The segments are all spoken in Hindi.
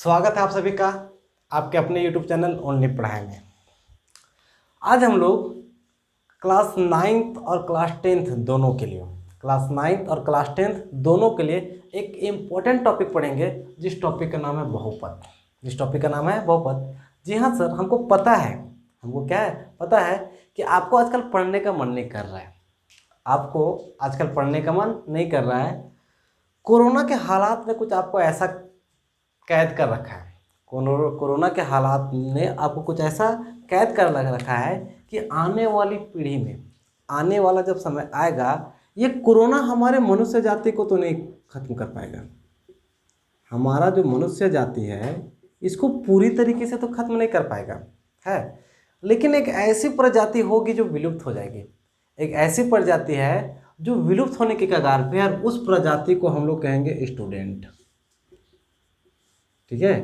स्वागत है आप सभी का आपके अपने YouTube चैनल ओनली पढ़ाई में। आज हम लोग क्लास 9th और क्लास 10th दोनों के लिए एक इम्पोर्टेंट टॉपिक पढ़ेंगे, जिस टॉपिक का नाम है बहुपद। जी हाँ सर, हमको पता है, पता है कि आपको आजकल पढ़ने का मन नहीं कर रहा है। कोरोना के हालात ने कुछ आपको ऐसा कैद कर रखा है। कोरोना के हालात ने आपको कुछ ऐसा कैद कर रखा है कि आने वाली पीढ़ी में, आने वाला जब समय आएगा, ये कोरोना हमारे मनुष्य जाति को तो नहीं खत्म कर पाएगा। हमारा जो मनुष्य जाति है इसको पूरी तरीके से तो खत्म नहीं कर पाएगा है, लेकिन एक ऐसी प्रजाति होगी जो विलुप्त हो जाएगी। एक ऐसी प्रजाति है जो विलुप्त होने के कगार पे है, और उस प्रजाति को हम लोग कहेंगे स्टूडेंट। ठीक है,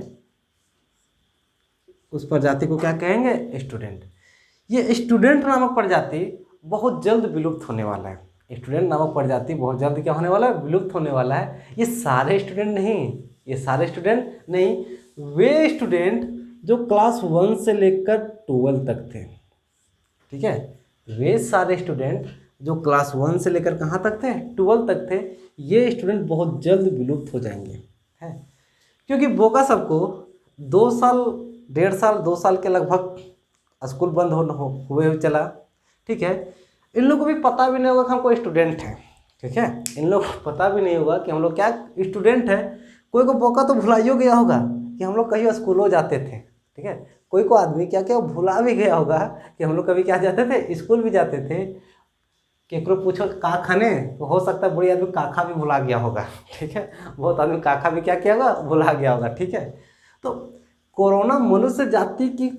उस प्रजाति को क्या कहेंगे? स्टूडेंट। ये स्टूडेंट नामक प्रजाति बहुत जल्द विलुप्त होने वाला है। स्टूडेंट नामक प्रजाति बहुत जल्द क्या होने वाला है? विलुप्त होने वाला है। ये सारे स्टूडेंट नहीं, वे स्टूडेंट जो क्लास 1 से लेकर 12 तक थे। ठीक है, वे सारे स्टूडेंट जो क्लास 1 से लेकर कहाँ तक थे? 12 तक थे। ये स्टूडेंट बहुत जल्द विलुप्त हो जाएंगे, है, क्योंकि बोका सबको 2 साल 1.5 साल 2 साल के लगभग स्कूल बंद हुए चला। ठीक है, इन लोगों को भी पता भी नहीं होगा कि हमको स्टूडेंट हैं। ठीक है, इन लोगों को पता भी नहीं होगा कि हम लोग क्या स्टूडेंट हैं। कोई को बोका तो भुलाइयो गया होगा कि हम लोग कहीं स्कूलों जाते थे। ठीक है, कोई को आदमी क्या भुला भी गया होगा कि हम लोग कभी क्या जाते थे? स्कूल भी जाते थे। केकरो पूछो का खाने, तो हो सकता है बड़ी आदमी काखा भी भुला गया होगा। ठीक है, बहुत आदमी काखा भी क्या किया होगा? भुला गया होगा। ठीक है, तो कोरोना मनुष्य जाति की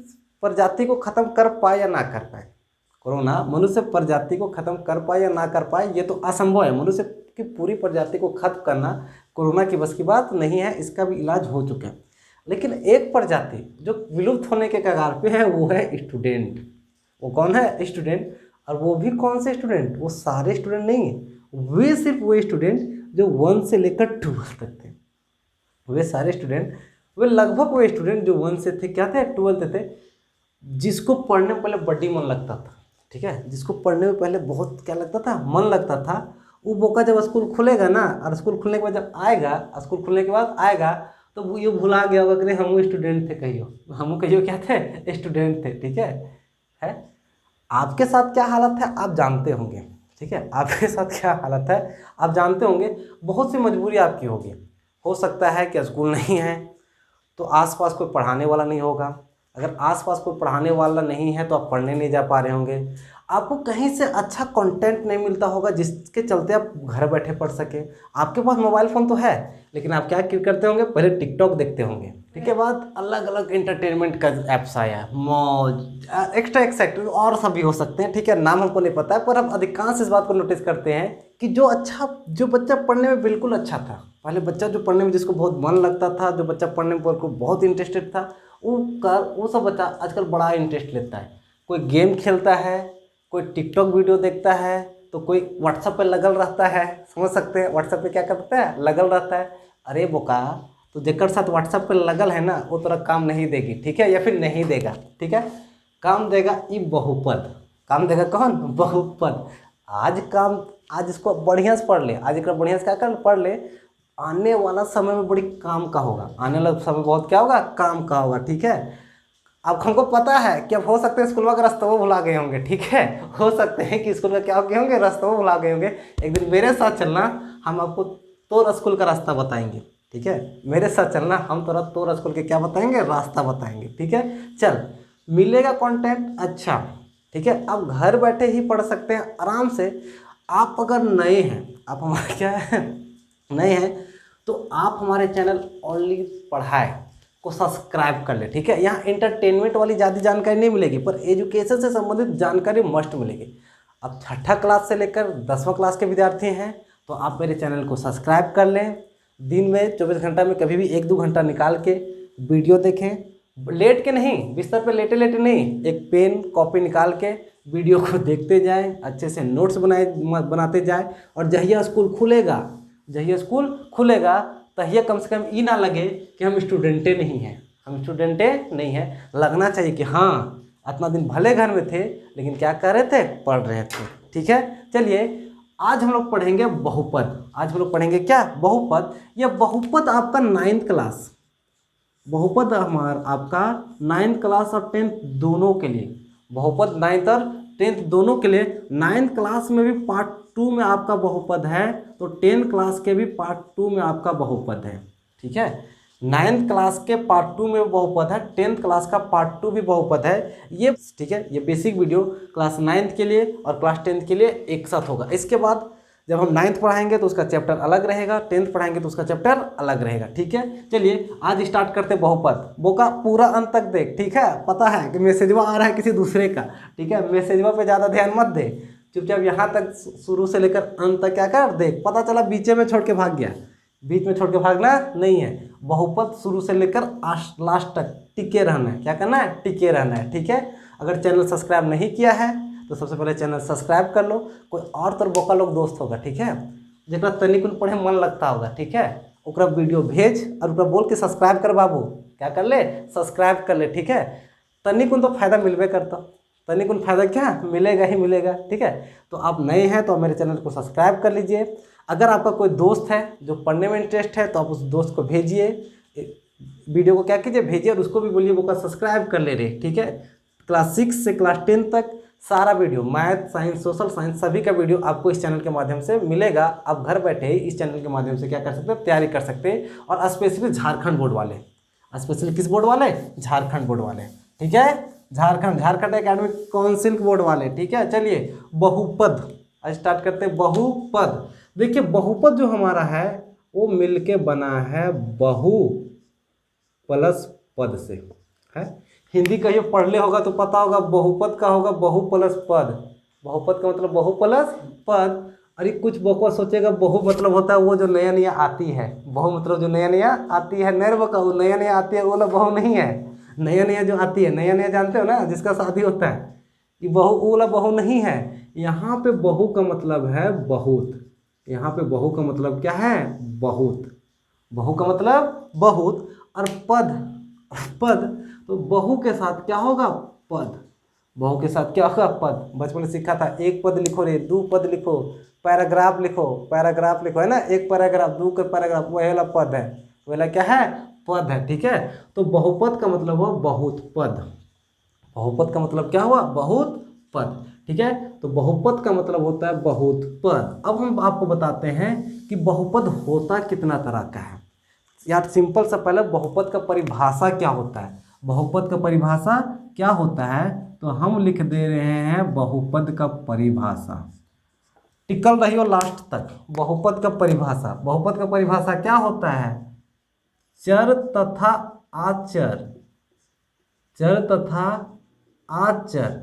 प्रजाति को खत्म कर पाए या ना कर पाए, कोरोना मनुष्य प्रजाति को खत्म कर पाए या ना कर पाए, ये तो असंभव है। मनुष्य की पूरी प्रजाति को खत्म करना कोरोना की बस की बात नहीं है, इसका भी इलाज हो चुका है। लेकिन एक प्रजाति जो विलुप्त होने के कगार पे है वो है स्टूडेंट। वो कौन है? स्टूडेंट। और वो भी कौन से स्टूडेंट? वो सारे स्टूडेंट नहीं है, वे सिर्फ वो स्टूडेंट जो 1 से लेकर 12 तक थे। वे सारे स्टूडेंट, वे लगभग वो स्टूडेंट जो 1 से थे, क्या थे? 12 थे, जिसको पढ़ने में पहले बड़ी मन लगता था। ठीक है, जिसको पढ़ने में पहले बहुत क्या लगता था? मन लगता था। वो बोका जब स्कूल खुलेगा ना, और स्कूल खुलने के बाद जब आएगा, तो वो ये भुला गया होगा कि नहीं हम स्टूडेंट थे, हम क्या थे? स्टूडेंट थे। ठीक है, आपके साथ क्या हालत है आप जानते होंगे। ठीक है, आपके साथ क्या हालत है आप जानते होंगे। बहुत सी मजबूरी आपकी होगी। हो सकता है कि स्कूल नहीं है तो आसपास कोई पढ़ाने वाला नहीं होगा। अगर आसपास कोई पढ़ाने वाला नहीं है तो आप पढ़ने नहीं जा पा रहे होंगे। आपको कहीं से अच्छा कंटेंट नहीं मिलता होगा जिसके चलते आप घर बैठे पढ़ सके। आपके पास मोबाइल फ़ोन तो है, लेकिन आप क्या करते होंगे? पहले टिकटॉक देखते होंगे। ठीक है, बाद अलग अलग एंटरटेनमेंट का ऐप्स आया, मौज, एक्स्ट्रा एक्सेट्रा और सभी हो सकते हैं। ठीक है, नाम हमको नहीं पता है, पर हम अधिकांश इस बात को नोटिस करते हैं कि जो बच्चा पढ़ने में बिल्कुल अच्छा था, पहले बच्चा जो पढ़ने में जिसको बहुत मन लगता था, जो बच्चा पढ़ने में बहुत इंटरेस्टेड था, वो सब बच्चा आजकल बड़ा इंटरेस्ट लेता है। कोई गेम खेलता है, कोई टिकटॉक वीडियो देखता है, तो कोई व्हाट्सएप पे लगल रहता है। समझ सकते हैं व्हाट्सएप पे क्या करता है? लगल रहता है। अरे बोका, तो जेकर साथ व्हाट्सएप पे लगल है ना, वो तेरा काम नहीं देगी। ठीक है, या फिर नहीं देगा। ठीक है, काम देगा ये बहुपद। काम देगा कौन? बहुपद। आज इसको बढ़िया से पढ़ ले, आज एक बढ़िया से क्या कर पढ़ ले। आने वाला समय में बड़ी काम का होगा, आने वाला समय बहुत क्या होगा? काम का होगा। ठीक है, अब हमको पता है कि अब हो सकते हैं स्कूल का रास्ता वो भुला गए होंगे। ठीक है, हो सकते हैं कि स्कूल का क्या हो गए होंगे? रास्ता वो भुला गए होंगे। एक दिन मेरे साथ चलना, हम आपको तोर स्कूल का रास्ता बताएंगे। ठीक है, मेरे साथ चलना, हम तोर स्कूल के क्या बताएंगे? रास्ता बताएंगे। ठीक है, चल मिलेगा कंटेंट अच्छा। ठीक है, अब घर बैठे ही पढ़ सकते हैं आराम से। आप अगर नए हैं, आप हमारे क्या है नए हैं, तो आप हमारे चैनल ओनली पढ़ाई को सब्सक्राइब कर ले। ठीक है, यहाँ एंटरटेनमेंट वाली ज़्यादा जानकारी नहीं मिलेगी, पर एजुकेशन से संबंधित जानकारी मस्ट मिलेगी। अब 6ठा क्लास से लेकर 10वां क्लास के विद्यार्थी हैं तो आप मेरे चैनल को सब्सक्राइब कर लें। दिन में 24 घंटा में कभी भी 1-2 घंटा निकाल के वीडियो देखें। लेट के नहीं, बिस्तर पे लेटे नहीं, एक पेन कॉपी निकाल के वीडियो को देखते जाएं, अच्छे से नोट्स बनाते जाएं। और जहिया स्कूल खुलेगा तहिए कम से कम ये ना लगे कि हम स्टूडेंटे नहीं हैं, हम स्टूडेंटे नहीं हैं। लगना चाहिए कि हाँ इतना दिन भले घर में थे लेकिन क्या कर रहे थे, पढ़ रहे थे। ठीक है, चलिए आज हम लोग पढ़ेंगे बहुपद। आज हम लोग पढ़ेंगे क्या, बहुपद। यह बहुपद आपका 9th क्लास, बहुपद हमारा आपका 9th क्लास और 10th दोनों के लिए, बहुपद 9th और 10th दोनों के लिए। 9th क्लास में भी पार्ट 2 में आपका बहुपद है, तो 10th क्लास के भी पार्ट 2 में आपका बहुपद है। ठीक है, 9th क्लास के पार्ट 2 में बहुपद है, 10th क्लास का पार्ट 2 भी बहुपद है ये। ठीक है, ये बेसिक वीडियो क्लास 9th के लिए और क्लास 10th के लिए एक साथ होगा। इसके बाद जब हम 9th पढ़ाएंगे तो उसका चैप्टर अलग रहेगा, 10th पढ़ाएंगे तो उसका चैप्टर अलग रहेगा। ठीक है, चलिए आज स्टार्ट करते बहुपद। बोका पूरा अंत तक देख, ठीक है। पता है कि मैसेजवा आ रहा है किसी दूसरे का, ठीक है, मैसेजवा पे ज़्यादा ध्यान मत दे, चुपचाप यहाँ तक शुरू से लेकर अंत तक क्या कर देख। पता चला बीचे में छोड़ के भाग गया, बीच में छोड़ के भागना नहीं है। बहुपद शुरू से लेकर लास्ट तक टिके रहना है। क्या करना है, टिके रहना है। ठीक है, अगर चैनल सब्सक्राइब नहीं किया है तो सबसे पहले चैनल सब्सक्राइब कर लो। कोई और तो बोका लोग दोस्त होगा, ठीक है, जरा तनिक पढ़े मन लगता होगा, ठीक है, ओकरा वीडियो भेज और ओकरा बोल के सब्सक्राइब कर बाबू, क्या कर ले, सब्सक्राइब कर ले। ठीक है, तनिक तो फायदा मिलवे करता, तनिक फायदा क्या मिलेगा ही मिलेगा। ठीक है, तो आप नए हैं तो मेरे चैनल को सब्सक्राइब कर लीजिए। अगर आपका कोई दोस्त है जो पढ़ने में इंटरेस्ट है तो आप उस दोस्त को भेजिए, वीडियो को क्या कीजिए, भेजिए और उसको भी बोलिए वो सब्सक्राइब कर ले रहे। ठीक है, क्लास 6 से क्लास 10 तक सारा video, math, science, social science, सभी का वीडियो आपको इस चैनल के माध्यम से मिलेगा। आप घर बैठे ही इस चैनल के माध्यम से क्या कर सकते हैं, तैयारी कर सकते हैं। और स्पेशली झारखंड बोर्ड वाले, स्पेशली किस बोर्ड वाले, झारखंड बोर्ड वाले। ठीक है, झारखंड एकेडमिक काउंसिल बोर्ड वाले। ठीक है, चलिए बहुपद आज स्टार्ट करते हैं। बहुपद देखिए, बहुपद जो हमारा है वो मिलके बना है बहु प्लस पद से, है। हिंदी कहिए पढ़ ले होगा तो पता होगा, बहुपद का होगा बहु प्लस पद। बहुपद का मतलब बहु प्लस पद। अरे कुछ बकवा सोचेगा बहु मतलब होता है वो जो नया नया आती है, बहु मतलब जो नया नया आती है, नर बका वो नया नया आती है वो वाला बहु नहीं है। नया नया जो आती है, नया नया जानते हो ना, जिसका शादी होता है, ये बहु वो वाला बहु नहीं है। यहाँ पे बहु का मतलब है बहुत, यहाँ पे बहु का मतलब क्या है, बहुत। बहु का मतलब बहुत और पद, पद तो बहु के साथ क्या होगा, पद। बहु के साथ क्या होगा, पद। बचपन में सीखा था, एक पद लिखो रे, दो पद लिखो, पैराग्राफ लिखो, पैराग्राफ लिखो, है ना, एक पैराग्राफ, दो का पैराग्राफ, वही वाला पद है, वही वाला क्या है, पद है। ठीक है, तो बहुपद का मतलब हुआ बहुत पद। बहुपद का मतलब क्या हुआ, बहुत पद। ठीक है, तो बहुपद का मतलब होता है बहुत पद। अब हम आपको बताते हैं कि बहुपद होता कितना तरह का है। यार सिंपल सा, पहले बहुपद का परिभाषा क्या होता है, बहुपद का परिभाषा क्या होता है, तो हम लिख दे रहे हैं बहुपद का परिभाषा। टिकल रहियो लास्ट तक। बहुपद का परिभाषा, बहुपद का परिभाषा क्या होता है, चर तथा आचर, चर तथा आचर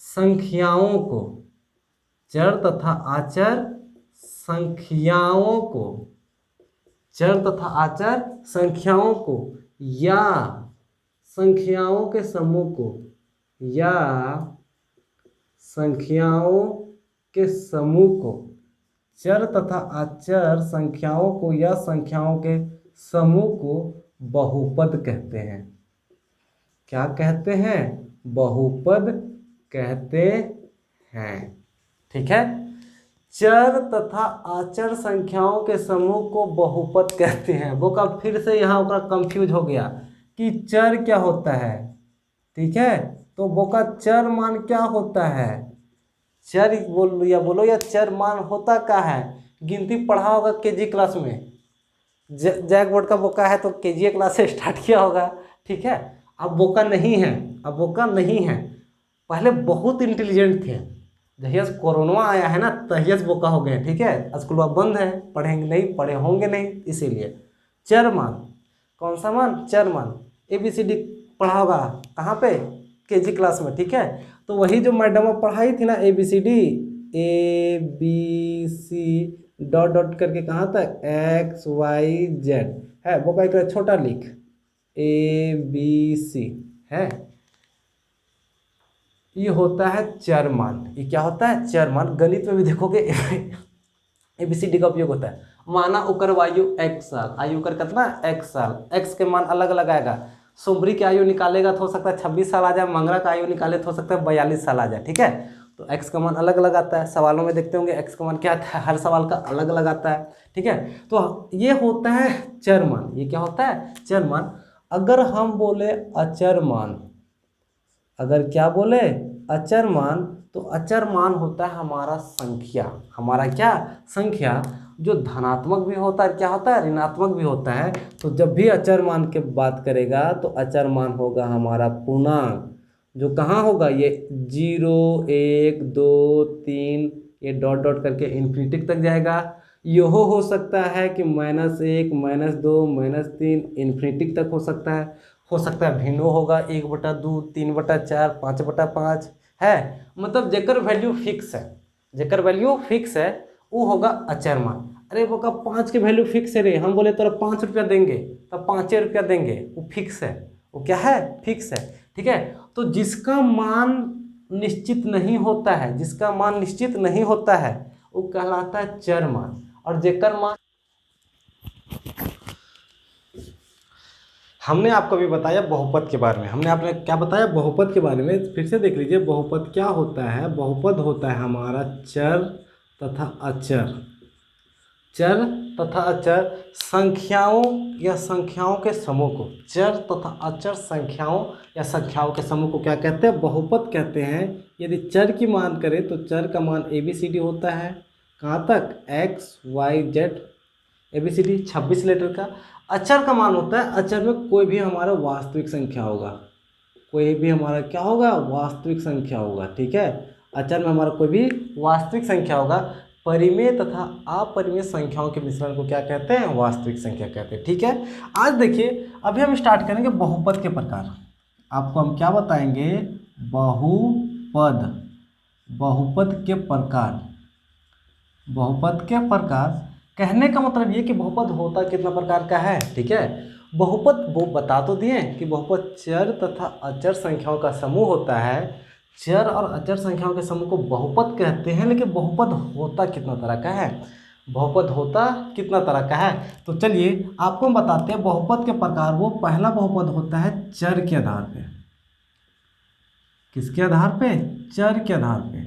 संख्याओं को, चर तथा आचर संख्याओं को, चर तथा आचर संख्याओं को या संख्याओं के समूह को, या संख्याओं के समूह को, चर तथा आचर संख्याओं को या संख्याओं के समूह को बहुपद कहते हैं। क्या कहते हैं, बहुपद कहते हैं। ठीक है, चर तथा आचर संख्याओं के समूह को बहुपद कहते हैं। वो का फिर से यहाँ ओकरा कंफ्यूज हो गया कि चर क्या होता है। ठीक है, तो वो का चर मान क्या होता है, चर बोलो या चर मान होता क्या है। गिनती पढ़ा होगा केजी क्लास में, जैक बोर्ड का बोका है तो केजी क्लास से स्टार्ट किया होगा। ठीक है, अब बोका नहीं है, अब बोका नहीं है। पहले बहुत इंटेलिजेंट थे, जहिया कोरोना आया है ना तहिया बोका हो गए। ठीक है, स्कूल बंद है, पढ़ेंगे नहीं, पढ़े होंगे नहीं, इसीलिए। चर मान, कौन सा मान, चर मान। ABCD पढ़ा होगा कहाँ पे, केजी क्लास में। ठीक है, तो वही जो मैडम पढ़ाई थी ना ABCD, ABC डॉट डॉट करके कहाँ तक, XYZ है, वो का छोटा लिख ABC है, ये होता है चर मान। ये क्या होता है, चर मान। गणित में भी देखोगे ABCD का उपयोग होता है। माना उकर आयु x साल, आयु कर कितना x साल, x के मान अलग अलग आएगा। सुमरी की आयु निकालेगा तो हो सकता है 26 साल आ जाए, मंगरा का आयु निकाले तो हो सकता है 42 साल आ जाए। ठीक है, तो x का मान अलग अलग आता है। सवालों में देखते होंगे x का मान क्या आता है, हर सवाल का अलग अलग आता है। ठीक है, तो ये होता है चर मान। ये क्या होता है, चर मान। अगर हम बोले अचर मान, अगर क्या बोले अचर मान, तो अचर मान होता है हमारा संख्या। हमारा क्या, संख्या, जो धनात्मक भी होता है, क्या होता है, ऋणात्मक भी होता है। तो जब भी अचर मान की बात करेगा तो अचर मान होगा हमारा पूर्णांक, जो कहाँ होगा, ये 0 1 2 3 ये डॉट डॉट करके इन्फिनिटी तक जाएगा। यह हो सकता है कि -1 -2 -3 इन्फिनिटी तक हो सकता है भिन्नो होगा 1/2 3/4 5/5 है। मतलब जेकर वैल्यू फिक्स है, जेकर वैल्यू फिक्स है वो होगा अचर मान। अरे वो का 5 के वैल्यू फिक्स है रे, हम बोले तो 5 रुपया देंगे तब 5 रुपया देंगे, वो फिक्स है, वो क्या है, फिक्स है। ठीक है, तो जिसका मान निश्चित नहीं होता है, जिसका मान निश्चित नहीं होता है वो कहलाता है चर मान। और जेकर मान हमने आपको भी बताया बहुपद के बारे में, हमने आपने क्या बताया, बहुपद के बारे में। फिर से देख लीजिए, बहुपद क्या होता है, बहुपद होता है हमारा चर तथा अचर, चर तथा अचर संख्याओं या संख्याओं के समूह को, चर तथा अचर संख्याओं या संख्याओं के समूह को क्या कहते हैं, बहुपद कहते हैं। यदि चर की मान करें तो चर का मान ABCD होता है, कहाँ तक, X Y Z ABCD 26 letter का। अचर का मान होता है, अचर में कोई भी हमारा वास्तविक संख्या होगा, कोई भी हमारा क्या होगा, वास्तविक संख्या होगा। ठीक है, अचर में हमारा कोई भी वास्तविक संख्या होगा। परिमेय तथा अपरिमेय संख्याओं के मिश्रण को क्या कहते हैं, वास्तविक संख्या कहते हैं। ठीक है, आज देखिए अभी हम स्टार्ट करेंगे बहुपद के प्रकार। आपको हम क्या बताएंगे, बहुपद, बहुपद के प्रकार। बहुपद के प्रकार कहने का मतलब ये कि बहुपद होता कितना प्रकार का है। ठीक है, बहुपद वो बता तो दिए कि बहुपद चर तथा अचर संख्याओं का समूह होता है। चर और अचर संख्याओं के समूह को बहुपद कहते हैं, लेकिन बहुपद होता कितना तरह का है, बहुपद होता कितना तरह का है। तो चलिए आपको हम बताते हैं बहुपद के प्रकार। वो पहला बहुपद होता है चर के आधार पे। किसके आधार पे, चर के आधार पे।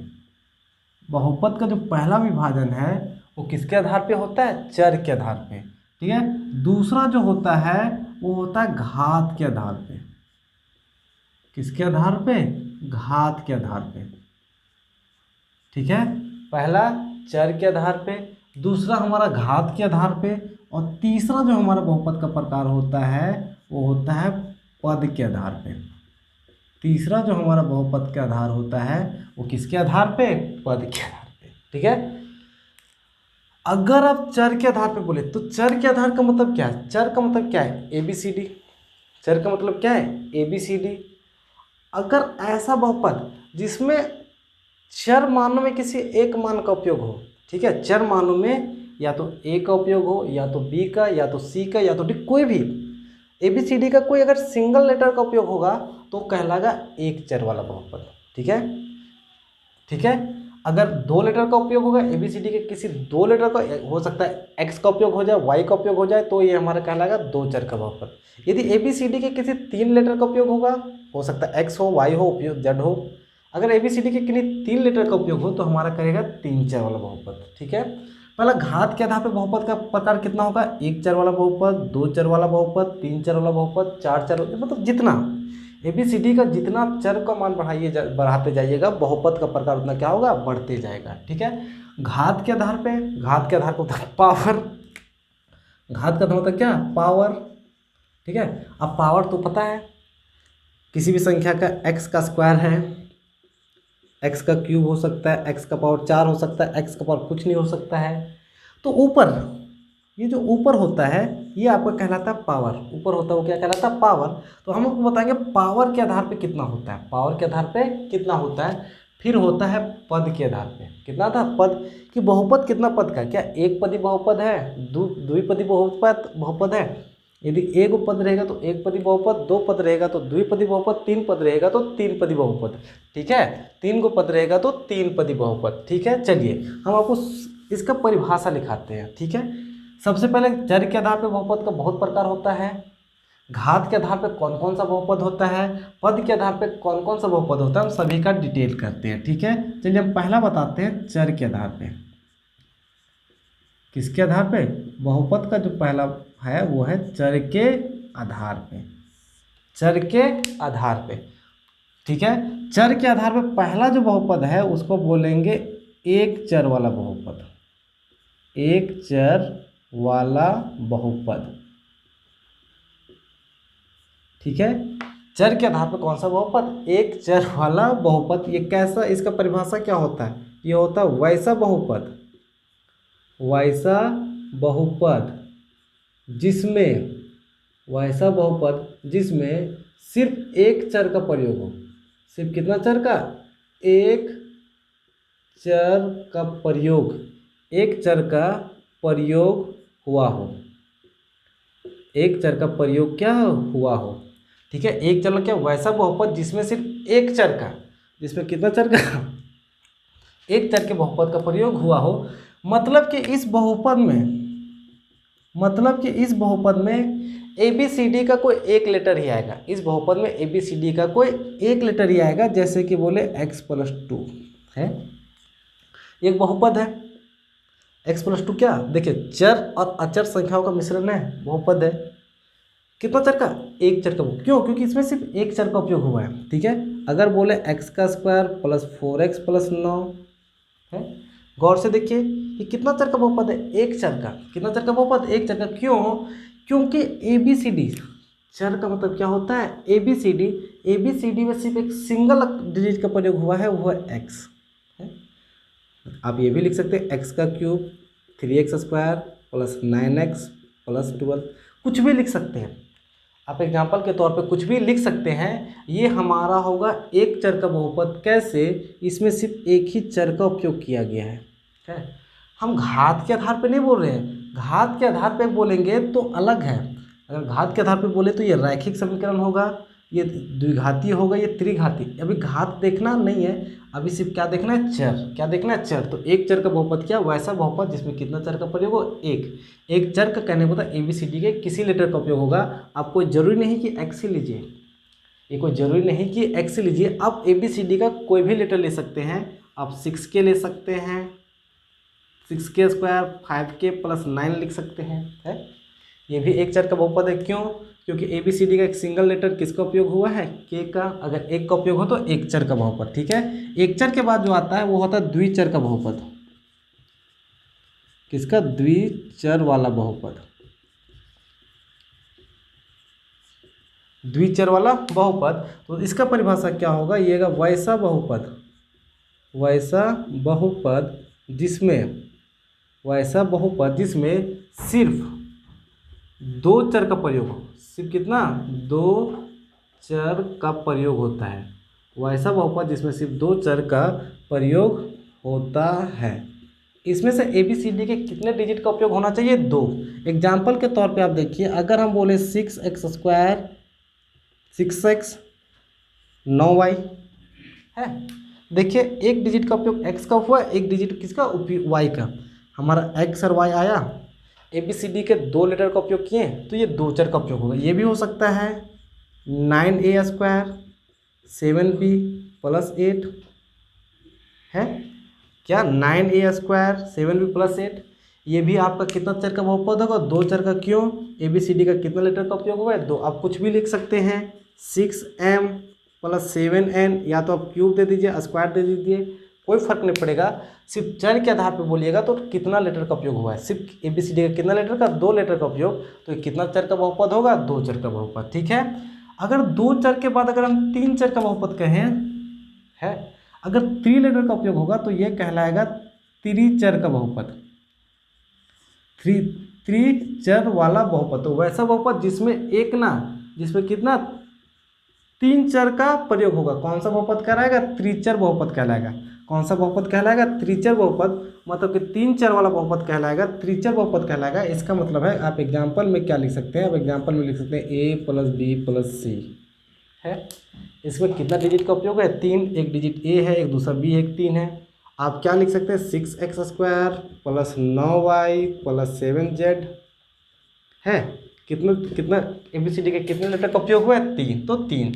बहुपद का जो पहला विभाजन है वो किसके आधार पे होता है, चर के आधार पे। ठीक है, दूसरा जो होता है वो होता है घात के आधार पे। किसके आधार पे, घात के आधार पे। ठीक है, पहला चर के आधार पे, दूसरा हमारा घात के आधार पे, और तीसरा जो हमारा बहुपद का प्रकार होता है वो होता है पद के आधार पे। तीसरा जो हमारा बहुपद का आधार होता है वो किसके आधार पे, पद के आधार पे। ठीक है, अगर आप चर के आधार पे बोले तो चर के आधार का मतलब क्या है, चर का मतलब क्या है, ABCD। चर का मतलब क्या है, ABCD। अगर ऐसा बहुपद जिसमें चर मानों में किसी एक मान का उपयोग हो, ठीक है, चर मानों में या तो A का उपयोग हो, या तो B का, या तो C का, या तो D, कोई भी ABCD का कोई अगर सिंगल लेटर का उपयोग होगा तो कहलाएगा एक चर वाला बहुपद। ठीक है, ठीक है, अगर 2 लेटर का उपयोग होगा ABCD के, किसी 2 लेटर का, हो सकता है X का उपयोग हो जाए, Y का उपयोग हो जाए, तो ये हमारा कहलाएगा 2 चर का बहुपद। यदि ABCD के किसी 3 लेटर का उपयोग होगा, हो सकता है X हो, Y हो, Z हो, अगर ABCD के किन्हीं 3 लेटर का उपयोग हो तो हमारा करेगा 3 चर वाला बहुपद। ठीक है, पहला घात के आधार पर बहुपद का प्रकार कितना होगा, 1 चर वाला बहुपद, 2 चर वाला बहुपद, 3 चर वाला बहुपद, 4 चर, मतलब जितना ABCD का जितना चर का मान बढ़ाते जाइएगा बहुपद का प्रकार उतना क्या होगा, बढ़ते जाएगा। ठीक है, घात के आधार पे, घात के आधार पर पावर, घात का मतलब क्या, पावर। ठीक है, अब पावर तो पता है किसी भी संख्या का x का स्क्वायर है, x का क्यूब हो सकता है, x का पावर 4 हो सकता है, x का पावर कुछ नहीं हो सकता है। तो ऊपर, ये जो ऊपर होता है ये आपका कहलाता है पावर, ऊपर होता है वो क्या कहलाता है, पावर। तो हम आपको बताएंगे पावर के आधार पे कितना होता है, पावर के आधार पे कितना होता है। फिर होता है पद के आधार पे, कितना था, पद, कि बहुपद कितना पद का, क्या एक पदी बहुपद है, द्विपदी बहुपद है। यदि एक पद रहेगा तो एक पदी बहुपद, 2 पद रहेगा तो द्विपदी बहुपद, 3 पद रहेगा तो 3 पदी बहुपद। ठीक है, 3 को पद रहेगा तो 3 पदी बहुपद। ठीक है, चलिए हम आपको इसका परिभाषा लिखाते हैं। ठीक है, सबसे पहले चर के आधार पे बहुपद का बहुत प्रकार होता है, घात के आधार पे कौन कौन सा बहुपद होता है, पद के आधार पे कौन कौन सा बहुपद होता है, हम सभी का डिटेल करते हैं। ठीक है, चलिए हम पहला बताते हैं चर के आधार पे। किसके आधार पे? बहुपद का जो पहला है वो है चर के आधार पे, चर के आधार पे। ठीक है, चर के आधार पे पहला जो बहुपद है उसको बोलेंगे एक चर वाला बहुपद, एक चर वाला बहुपद। ठीक है, चर के आधार पर कौन सा बहुपद? एक चर वाला बहुपद। ये कैसा, इसका परिभाषा क्या होता है? ये होता है वैसा बहुपद, वैसा बहुपद जिसमें, वैसा बहुपद जिसमें सिर्फ एक चर का प्रयोग हो। सिर्फ कितना चर का? एक चर का प्रयोग, एक चर का प्रयोग हुआ हो, एक चर का प्रयोग क्या हुआ हो। ठीक है, एक चर क्या? वैसा बहुपद जिसमें सिर्फ एक चर का, जिसमें कितना चर का? एक चर के बहुपद का प्रयोग हुआ हो। मतलब कि इस बहुपद में, मतलब कि इस बहुपद में ABCD का कोई एक लेटर ही आएगा। इस बहुपद में ABCD का कोई एक लेटर ही आएगा। जैसे कि बोले x+2 है, एक बहुपद है x+2। क्या? देखिए, चर और अचर संख्याओं का मिश्रण है, बहुपद है। कितना चर का? एक चर का। क्यों? क्योंकि इसमें सिर्फ एक चर का उपयोग हुआ है। ठीक है, अगर बोले x² + 4x + 9 है, गौर से देखिए ये कितना चर का बहुपद है? एक चर का। कितना चर का बहुपद? एक चर का। क्यों? क्योंकि ABCD, चर का मतलब क्या होता है? ABCD, ABCD में सिर्फ एक सिंगल डिजिट का प्रयोग हुआ है, वो है x है। आप ये भी लिख सकते हैं x³ 3x² + 9x + 12, कुछ भी लिख सकते हैं आप, एग्जाम्पल के तौर पे कुछ भी लिख सकते हैं। ये हमारा होगा एक चर का बहुपद। कैसे? इसमें सिर्फ एक ही चर का उपयोग किया गया है। हम घात के आधार पे नहीं बोल रहे हैं, घात के आधार पे बोलेंगे तो अलग है। अगर घात के आधार पे बोले तो ये रैखिक समीकरण होगा, ये द्विघातीय होगा, ये त्रिघातीय। अभी घात देखना नहीं है, अभी सिर्फ क्या देखना है? चर। क्या देखना है? चर। तो एक चर का बहुपद क्या? वैसा बहुपद जिसमें कितना चर का प्रयोग हो? एक चर का कहने को ABCD के किसी लेटर का उपयोग होगा। आपको जरूरी नहीं कि x ही लीजिए, ये कोई जरूरी नहीं कि x ही लीजिए, आप ABCD का कोई भी लेटर ले सकते हैं। आप 6k ले सकते हैं, 6k² 5k + 9 लिख सकते हैं, है। ये भी एक चर का बहुपद है। क्यों? क्योंकि ABCD का एक सिंगल लेटर किसका उपयोग हुआ है? k का। अगर एक का उपयोग हो तो एक चर का बहुपद। ठीक है, एक चर के बाद जो आता है वो होता है द्विचर का बहुपद। किसका? द्विचर वाला बहुपद। द्विचर वाला बहुपद, तो इसका परिभाषा क्या होगा? ये वैसा बहुपद, वैसा बहुपद जिसमें, वैसा बहुपद जिसमें सिर्फ दो चर का प्रयोग हो। सिर्फ कितना? दो चर का प्रयोग होता है। वैसा बहुपद जिसमें सिर्फ दो चर का प्रयोग होता है। इसमें से ABCD के कितने डिजिट का उपयोग होना चाहिए? 2। एग्जाम्पल के तौर पे आप देखिए, अगर हम बोले 6x² 6x 9y है। देखिए, एक डिजिट का उपयोग x का हुआ, एक डिजिट किसका? y का। हमारा x और y आया, ABCD के 2 लेटर का उपयोग किए तो ये दो चर का उपयोग होगा। ये भी हो सकता है 9a² 7b + 8 है। क्या? 9a² 7b + 8, ये भी आपका कितना चर का बहुपद होगा? 2 चर का। क्यों? ABCD का कितना लेटर का उपयोग हुआ है? 2। आप कुछ भी लिख सकते हैं, 6m + 7n, या तो आप क्यूब दे दीजिए, स्क्वायर दे दीजिए, कोई फर्क नहीं पड़ेगा। सिर्फ चर के आधार पे बोलिएगा तो कितना लेटर का उपयोग हुआ है। सिर्फ ABCD का कितना लेटर का? 2 लेटर का उपयोग, तो कितना चर का बहुपद होगा? 2 चर का बहुपद। ठीक है, अगर 2 चर के बाद अगर हम 3 चर का बहुपद कहें है, अगर 3 लेटर का उपयोग होगा तो ये कहलाएगा त्रिचर का बहुपद, त्रिचर वाला बहुपद। तो वैसा बहुपद जिसमें एक ना, जिसमें कितना? 3 चर का प्रयोग होगा। कौन सा बहुपद कहलाएगा? त्रिचर बहुपद कहलाएगा। कौन सा बहुपद कहलाएगा? त्रिचर बहुपद। मतलब कि 3 चर वाला बहुपद कहलाएगा, त्रिचर बहुपद कहलाएगा। इसका मतलब है, आप एग्जाम्पल में क्या लिख सकते हैं? आप एग्जाम्पल में लिख सकते हैं a + b + c है। इसमें कितना डिजिट का उपयोग है? 3। एक डिजिट a है, एक दूसरा b है, एक 3 है। आप क्या लिख सकते हैं 6x² plus 9y plus 7z है। कितना कितना ABCD के कितने लेटर का उपयोग हुआ है? 3। तो 3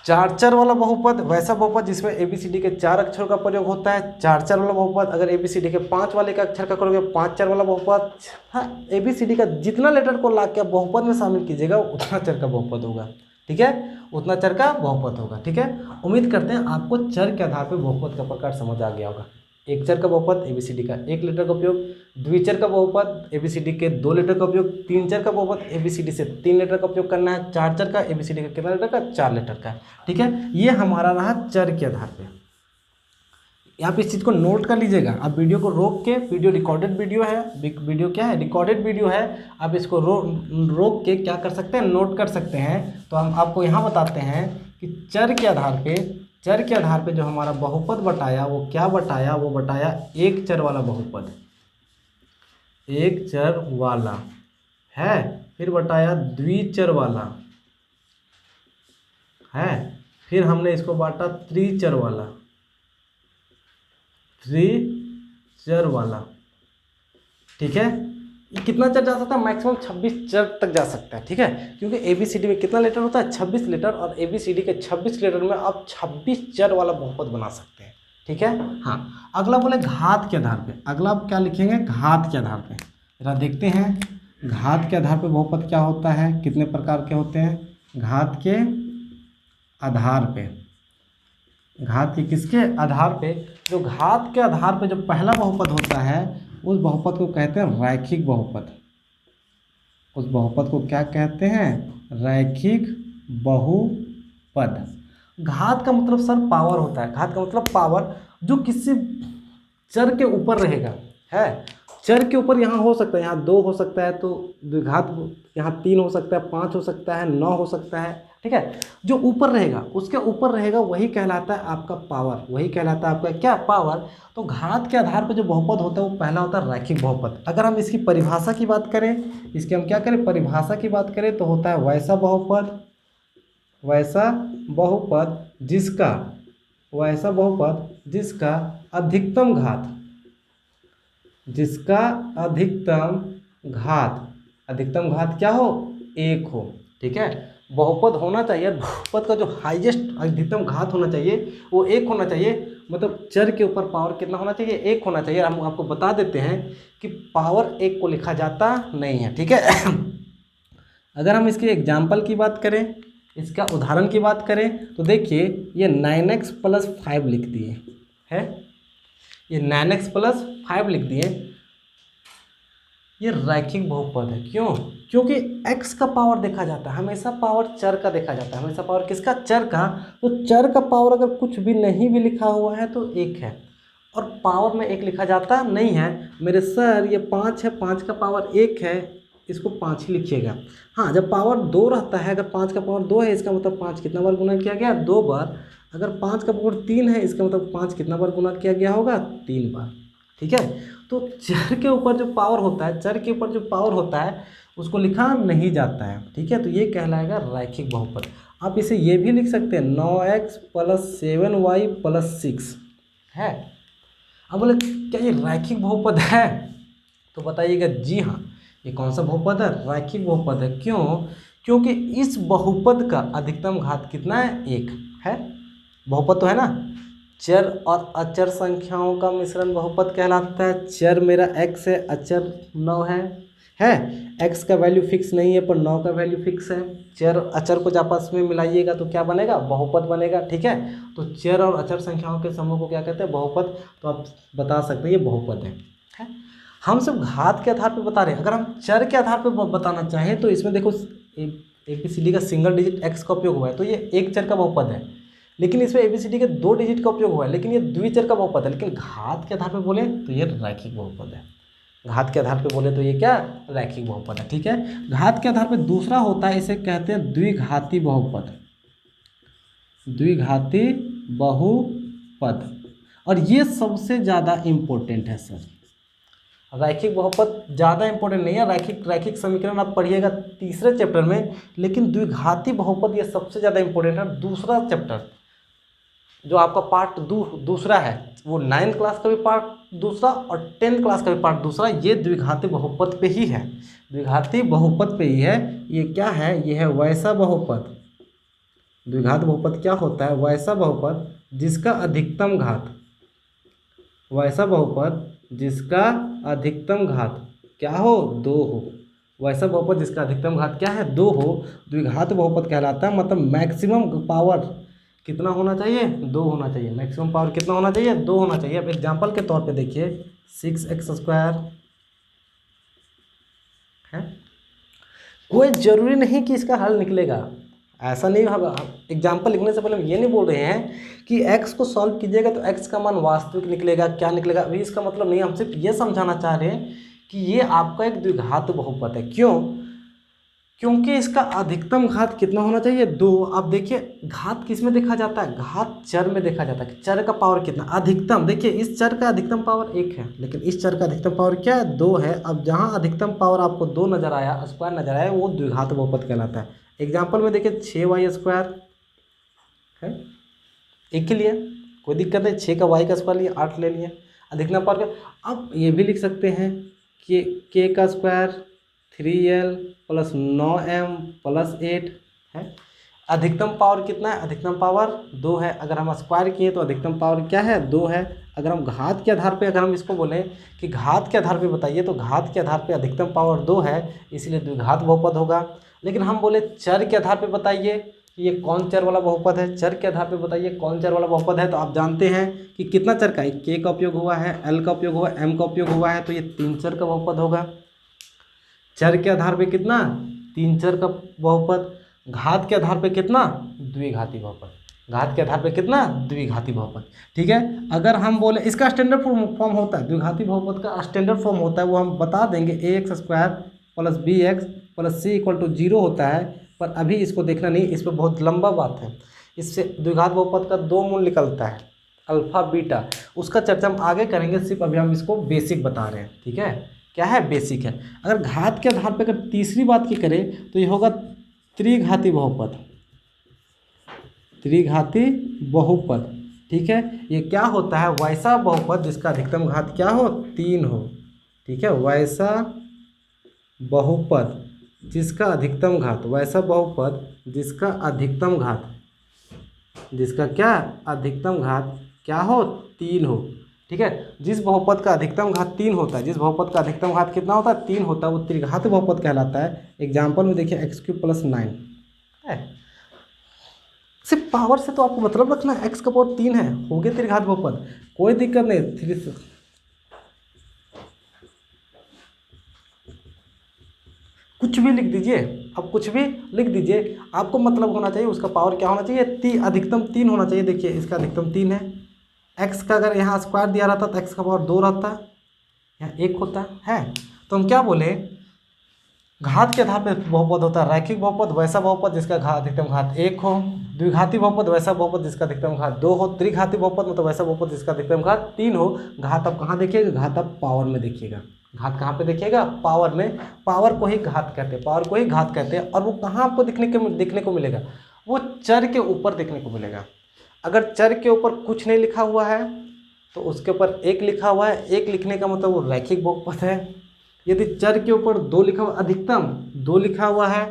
चार चार वाला बहुपद वैसा बहुपद जिसमें ABCD के 4 अक्षरों का प्रयोग होता है। चार चार वाला बहुपद अगर ABCD के 5 वाले का अक्षर का करोगे 5 4 वाला बहुपद। हाँ, ABCD का जितना लेटर को ला के आप बहुपद में शामिल कीजिएगा उतना चर का बहुपद होगा। ठीक है, उतना चर का बहुपद होगा। ठीक है, उम्मीद करते हैं आपको चर के आधार पर बहुपद का प्रकार समझ आ गया होगा। एक चर का बहुपद ABCD का 1 लेटर का उपयोग, द्विचर का बहुपद ABCD के 2 लेटर का उपयोग, 3 चर का बहुपद ABCD से 3 लेटर का उपयोग करना है, 4 चर का ABCD का कितना लेटर का? 4 लेटर का। ठीक है, ये हमारा रहा चर के आधार पे। आप इस चीज़ को नोट कर लीजिएगा। आप वीडियो को रोक के, वीडियो रिकॉर्डेड वीडियो है, वीडियो क्या है? रिकॉर्डेड वीडियो है। आप इसको रोक के क्या कर सकते हैं? नोट कर सकते हैं। तो हम आपको यहाँ बताते हैं कि चर के आधार पे जो हमारा बहुपद बटाया वो क्या बटाया? वो बटाया एक चर वाला बहुपद, एक चर वाला है। फिर बटाया द्विचर वाला है। फिर हमने इसको बांटा त्रिचर वाला, त्रिचर वाला। ठीक है, ये कितना चर जा सकता है? मैक्सिमम 26 चर तक जा सकता है। ठीक है, क्योंकि ABCD में कितना लेटर होता है? 26 लेटर, और ABCD के 26 लेटर में आप 26 चर वाला बहुपद बना सकते हैं। ठीक है। हाँ, अगला बोले घात के आधार पे। अगला आप क्या लिखेंगे? घात के आधार पे। जरा देखते हैं घात के आधार पे बहुपद क्या होता है, कितने प्रकार के होते हैं। घात के आधार पे, घात के किसके आधार पे? जो घात के आधार पे जो पहला बहुपद होता है उस बहुपद को कहते हैं रैखिक बहुपद। उस बहुपद को क्या कहते हैं? रैखिक बहुपद। घात का मतलब सर पावर होता है। घात का मतलब पावर, जो किसी चर के ऊपर रहेगा है। चर के ऊपर यहाँ हो सकता है, यहाँ 2 हो सकता है तो द्विघात, यहाँ 3 हो सकता है, 5 हो सकता है, 9 हो सकता है। ठीक है, जो ऊपर रहेगा उसके ऊपर रहेगा वही कहलाता है आपका पावर, वही कहलाता है आपका क्या? पावर। तो घात के आधार पर जो बहुपद होता है वो पहला होता है रैखिक बहुपद। अगर हम इसकी परिभाषा की बात करें, इसकी हम क्या करें? परिभाषा की बात करें तो होता है वैसा बहुपद, वैसा बहुपद जिसका, वैसा बहुपद जिसका अधिकतम घात, जिसका अधिकतम घात क्या हो? 1 हो। ठीक है, बहुपद होना चाहिए, बहुपद का जो हाईएस्ट अधिकतम घात होना चाहिए वो 1 होना चाहिए। मतलब चर के ऊपर पावर कितना होना चाहिए? 1 होना चाहिए। हम आपको बता देते हैं कि पावर 1 को लिखा जाता नहीं है। ठीक है। अगर हम इसके एग्जाम्पल की बात करें, इसका उदाहरण की बात करें तो देखिए ये 9x + 5 लिख दिए है, ये 9x + 5 लिख दिए। ये रैखिक बहुपद है। क्यों? क्योंकि x का पावर देखा जाता है, हमेशा पावर चर का देखा जाता है, हमेशा पावर किसका? चर का। तो चर का पावर अगर कुछ भी नहीं भी लिखा हुआ है तो 1 है, और पावर में 1 लिखा जाता नहीं है। मेरे सर ये 5 है, 5 का पावर 1 है, इसको 5 ही लिखिएगा। हाँ, जब पावर 2 रहता है, अगर 5 का पावर 2 है इसका मतलब 5 कितना बार गुना किया गया? 2 बार। अगर 5 का पावर 3 है इसका मतलब 5 कितना बार गुना किया गया होगा? 3 बार। ठीक है, तो चर के ऊपर जो पावर होता है, चर के ऊपर जो पावर होता है उसको लिखा नहीं जाता है। ठीक है, तो ये कहलाएगा रैखिक बहुपद। आप इसे ये भी लिख सकते हैं 9x + 7y + 6 है। अब बोले क्या ये रैखिक बहुपद है? तो बताइएगा जी हाँ, ये कौन सा बहुपद है? रैखिक बहुपद है। क्यों? क्योंकि इस बहुपद का अधिकतम घात कितना है? 1 है। बहुपद तो है ना, चर और अचर संख्याओं का मिश्रण बहुपद कहलाता है। चर मेरा x है, अचर 9 है। x का वैल्यू फिक्स नहीं है पर 9 का वैल्यू फिक्स है। चर अचर को जब आपस में मिलाइएगा तो क्या बनेगा? बहुपद बनेगा। ठीक है, तो चर और अचर संख्याओं के समूह को क्या कहते हैं? बहुपद। तो आप बता सकते हैं ये बहुपद है। हम सब घात के आधार पर बता रहे हैं। अगर हम चर के आधार पर बताना चाहें तो इसमें देखो ABCD का सिंगल डिजिट x का उपयोग हुआ है तो ये एक चर का बहुपद है, लेकिन इसमें ABCD के 2 डिजिट का उपयोग हुआ है, लेकिन ये द्विचर का बहुपद है। लेकिन घात के आधार पर बोले तो ये रैखिक बहुपद है। घात के आधार पर बोले तो ये क्या? रैखिक बहुपद है। ठीक है, घात के आधार पर दूसरा होता है, इसे कहते हैं द्विघाती बहुपद। द्विघाती बहुपद, और ये सबसे ज़्यादा इम्पोर्टेंट है सर। रैखिक बहुपद ज़्यादा इंपॉर्टेंट नहीं है, रैखिक समीकरण आप पढ़िएगा 3रे चैप्टर में, लेकिन द्विघाती बहुपद ये सबसे ज़्यादा इंपॉर्टेंट है। दूसरा चैप्टर जो आपका पार्ट दूसरा है वो 9th क्लास का भी पार्ट दूसरा और 10th क्लास का भी पार्ट दूसरा, ये द्विघाती बहुपद पे ही है, द्विघाती बहुपद पे ही है। ये क्या है, ये है वैसा बहुपद। द्विघात बहुपद क्या होता है, वैसा बहुपद जिसका अधिकतम घात, वैसा बहुपद जिसका अधिकतम घात क्या हो, 2 हो। वैसा बहुपद जिसका अधिकतम घात क्या है, 2 हो, द्विघात बहुपद कहलाता है। मतलब मैक्सिमम पावर कितना होना चाहिए, 2 होना चाहिए। मैक्सिमम पावर कितना होना चाहिए, 2 होना चाहिए। अब एग्जाम्पल के तौर पे देखिए 6x² है। कोई ज़रूरी नहीं कि इसका हल निकलेगा, ऐसा नहीं। हम एग्जाम्पल लिखने से पहले हम ये नहीं बोल रहे हैं कि x को सॉल्व कीजिएगा तो x का मान वास्तविक निकलेगा, क्या निकलेगा, अभी इसका मतलब नहीं। हम सिर्फ ये समझाना चाह रहे हैं कि ये आपका एक द्विघात बहुपद है। क्यों, क्योंकि इसका अधिकतम घात कितना होना चाहिए, 2। अब देखिए घात किस में देखा जाता है, घात चर में देखा जाता है। चर का पावर कितना, अधिकतम। देखिए इस चर का अधिकतम पावर 1 है, लेकिन इस चर का अधिकतम पावर क्या है, 2 है। अब जहाँ अधिकतम पावर आपको 2 नजर आया, स्क्वायर नजर आया, वो द्विघात बहुपद कहलाता है। एग्जाम्पल में देखिए 6y² है, एक ही लिए, कोई दिक्कत नहीं। 6 का y का स्क्वायर लिए, 8 ले लिए, अधिकतम पावर का। अब ये भी लिख सकते हैं कि k का स्क्वायर 3l + 9m + 8 है। अधिकतम पावर कितना है, अधिकतम पावर 2 है। अगर हम स्क्वायर किए तो अधिकतम पावर क्या है, 2 है। अगर हम घात के आधार पे, अगर हम इसको बोलें कि घात के आधार पे बताइए, तो घात के आधार पे अधिकतम पावर 2 है, इसलिए द्विघात बहुपद होगा। लेकिन हम बोले चर के आधार पे बताइए कि ये कौन चर वाला बहुपद है, चर के आधार पे बताइए कौन चर वाला बहुपद है, तो आप जानते हैं कि कितना चर का, k का उपयोग हुआ है, l का उपयोग हुआ है, m का उपयोग हुआ है, तो ये 3 चर का बहुपद होगा। चर के आधार पे कितना, 3 चर का बहुपद। घात के आधार पे कितना, द्विघाती बहुपद। घात के आधार पे कितना, द्विघाती बहुपद। ठीक है। अगर हम बोले इसका स्टैंडर्ड फॉर्म होता है, द्विघाती बहुपद का स्टैंडर्ड फॉर्म होता है, वो हम बता देंगे, ax² + bx + c = 0 होता है। पर अभी इसको देखना नहीं, इस पर बहुत लंबा बात है। इससे द्विघात बहुपद का 2 मूल निकलता है, अल्फा बीटा, उसका चर्चा हम आगे करेंगे। सिर्फ अभी हम इसको बेसिक बता रहे हैं। ठीक है, क्या है, बेसिक है। अगर घात के आधार पर अगर तीसरी बात की करें तो ये होगा त्रिघाती बहुपद, त्रिघाती बहुपद। ठीक है, ये क्या होता है, वैसा बहुपद जिसका अधिकतम घात क्या हो, 3 हो। ठीक है, वैसा बहुपद जिसका अधिकतम घात, वैसा बहुपद जिसका अधिकतम घात, जिसका क्या, अधिकतम घात क्या हो, 3 हो। ठीक है, जिस बहुपद का अधिकतम घात 3 होता है, जिस बहुपद का अधिकतम घात कितना होता है, 3 होता है, वो त्रिघात बहुपद कहलाता है। एग्जाम्पल में देखिए x³ + 9 है। सिर्फ पावर से तो आपको मतलब रखना है, x का पावर 3 है, हो गया त्रिघात बहुपद, कोई दिक्कत नहीं। कुछ भी लिख दीजिए, अब कुछ भी लिख दीजिए, आपको मतलब होना चाहिए उसका पावर क्या होना चाहिए, अधिकतम 3 होना चाहिए। देखिए इसका अधिकतम 3 है, x का अगर यहाँ स्क्वायर दिया रहता तो x का पावर 2 रहता, यहाँ 1 होता है। तो हम क्या बोले, घात के आधार पर बहुपद होता है रैखिक बहुपद, वैसा बहुपद जिसका अधिकतम घात 1 हो। द्विघाती बहुपद वैसा बहुपद जिसका अधिकतम घात 2 हो। त्रिघाती बहुपद मतलब वैसा बहुपद जिसका अधिकतम घात 3 हो। घात आप कहाँ देखिएगा, घात आप पावर में देखिएगा। घात कहाँ पे देखिएगा, पावर में। पावर को ही घात कहते हैं, पावर को ही घात कहते हैं। और वो कहाँ आपको देखने को मिलेगा, वो चर के ऊपर देखने को मिलेगा। अगर चर के ऊपर कुछ नहीं लिखा हुआ है तो उसके ऊपर 1 लिखा हुआ है, 1 लिखने का मतलब वो रैखिक बहुपद है। यदि चर के ऊपर 2 लिखा हुआ, अधिकतम 2 लिखा हुआ है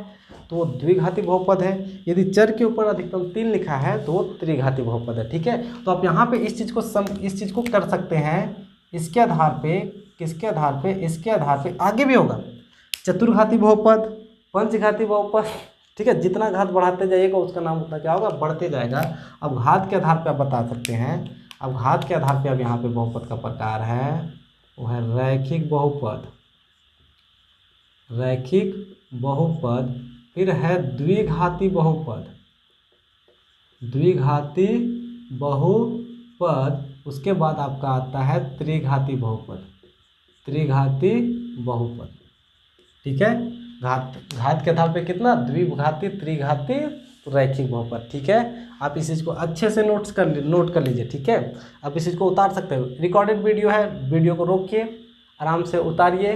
तो वो द्विघाती बहुपद है। यदि चर के ऊपर अधिकतम 3 लिखा है तो वो त्रिघाती बहुपद है। ठीक है, तो आप यहाँ पे इस चीज़ को कर सकते हैं। इसके आधार पे, किसके आधार पे, इसके आधार पे आगे भी होगा चतुर्घाती बहुपद, पंचघाती बहुपद। ठीक है, जितना घात बढ़ाते जाइएगा उसका नाम उतना क्या होगा, बढ़ते जाएगा। अब घात के आधार पे आप बता सकते हैं। अब घात के आधार पे अब यहाँ पे बहुपद का प्रकार है, वो है रैखिक बहुपद, रैखिक बहुपद। फिर है द्विघाती बहुपद, द्विघाती बहुपद। उसके बाद आपका आता है त्रिघाती बहुपद, त्रिघाती बहुपद। ठीक है, घात के आधार पे कितना, द्विघाती, त्रिघाती, रैखिक बहुपद। ठीक है, आप इस चीज़ को अच्छे से नोट कर लीजिए। ठीक है, आप इस चीज़ को उतार सकते हो, रिकॉर्डेड वीडियो है, वीडियो को रोकिए, आराम से उतारिए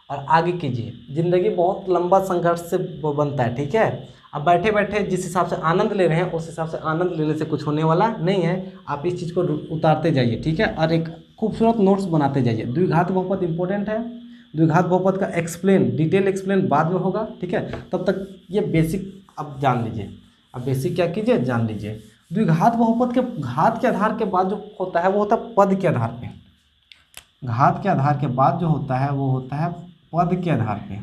और आगे कीजिए। ज़िंदगी बहुत लंबा संघर्ष से बनता है। ठीक है, अब बैठे बैठे जिस हिसाब से आनंद ले रहे हैं उस हिसाब से आनंद लेने से कुछ होने वाला नहीं है। आप इस चीज़ को उतारते जाइए, ठीक है, और एक खूबसूरत नोट्स बनाते जाइए। द्विघात बहुपद इंपॉर्टेंट है। द्विघात बहुपद का डिटेल एक्सप्लेन बाद में होगा, ठीक है। तब तक ये बेसिक अब जान लीजिए। अब बेसिक क्या कीजिए, जान लीजिए। द्विघात बहुपद के घात के आधार के बाद जो होता है वो होता है पद के आधार पे। घात के आधार के बाद जो होता है वो होता है पद के आधार पे।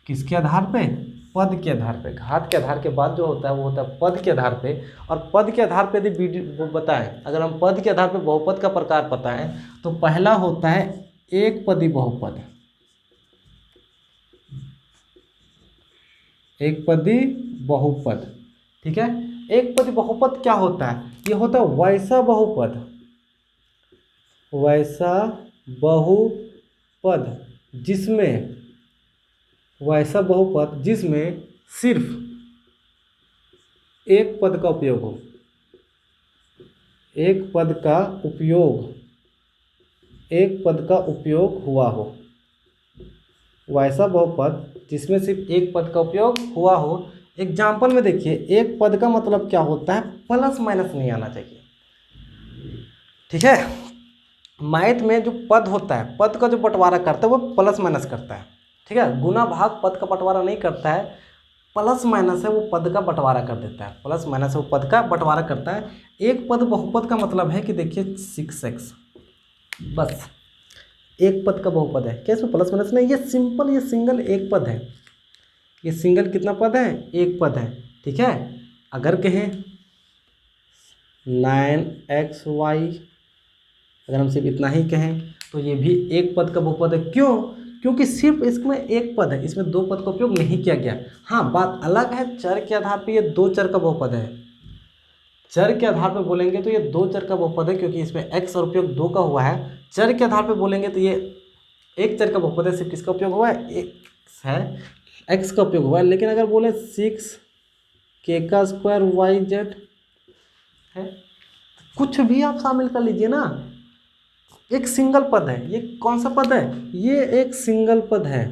किसके आधार पे? पद के आधार पे। घात के आधार के बाद जो होता है वो होता है पद के आधार पे। और पद के आधार पे यदि वो बताएं, अगर हम पद के आधार पे बहुपद का प्रकार पता है तो पहला होता है एक पदी बहुपद। एक पदी बहुपद, ठीक है। एक पदी बहुपद क्या होता है? ये होता है वैसा बहुपद। वैसा बहुपद जिसमें वैसा बहुपद जिसमें सिर्फ एक पद का उपयोग हो। एक पद का उपयोग, एक पद का उपयोग हुआ हो। वैसा बहुपद जिसमें सिर्फ एक पद का उपयोग हुआ हो। एग्जाम्पल में देखिए, एक पद का मतलब क्या होता है? प्लस माइनस नहीं आना चाहिए, ठीक है। मैथ में जो पद होता है, पद का जो बंटवारा करता है वो प्लस माइनस करता है, ठीक है। गुना भाग पद का बंटवारा नहीं करता है, प्लस माइनस है वो पद का बंटवारा कर देता है। प्लस माइनस है वो पद का बंटवारा करता है। एक पद बहुपद का मतलब है कि देखिए 6x, बस एक पद का बहुपद है। क्या इसमें प्लस माइनस नहीं? ये सिंपल, ये सिंगल एक पद है। ये सिंगल कितना पद है? एक पद है, ठीक है। अगर कहें 9xy, अगर हम सिर्फ इतना ही कहें तो ये भी एक पद का बहुपद है। क्यों? क्योंकि सिर्फ इसमें एक पद है, इसमें दो पद का उपयोग नहीं किया गया। हाँ, बात अलग है, चर के आधार पे ये दो चर का बहुपद है। चर के आधार पे बोलेंगे तो ये दो चर का बहुपद है, क्योंकि इसमें x और उपयोग दो का हुआ है। चर के आधार पे बोलेंगे तो ये एक चर का बहुपद है, सिर्फ किसका उपयोग हुआ है? x है, x का उपयोग हुआ है। लेकिन अगर बोले 6k² yz है, कुछ भी आप शामिल कर लीजिए ना, एक सिंगल पद है। ये कौन सा पद है? ये एक सिंगल पद है।